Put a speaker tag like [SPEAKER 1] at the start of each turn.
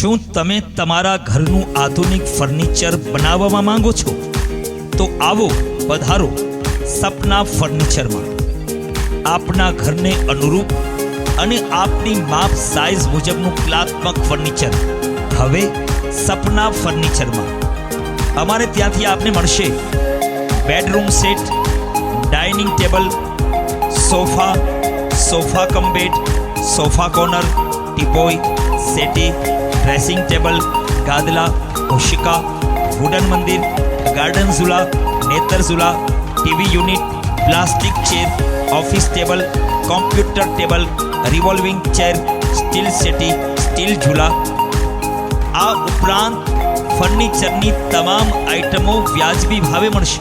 [SPEAKER 1] શું તમે તમારા ઘરનું આધુનિક ફર્નિચર બનાવવા માંગો છો? તો આવો પધારો સપના ફર્નિચરમાં. આપના ઘરને અનુરૂપ અને આપની માપ સાઇઝ મુજબનું કલાત્મક ફર્નિચર હવે સપના ફર્નિચરમાં. અમારે ત્યાંથી આપને મળશે bedroom set, dining table, sofa, sofa cum bed, sofa corner, teapoy, settee, dressing table, ગાદલા, ઓશિકા, વુડન મંદિર, ગાર્ડન ઝૂલા, નેતર ઝૂલા, TV unit, plastic chair, office table, computer table, revolving chair, steel settee, steel ઝૂલા. આ ઉપરાંત ફર્નિચરની તમામ આઇટમો વ્યાજબી ભાવે મળશે.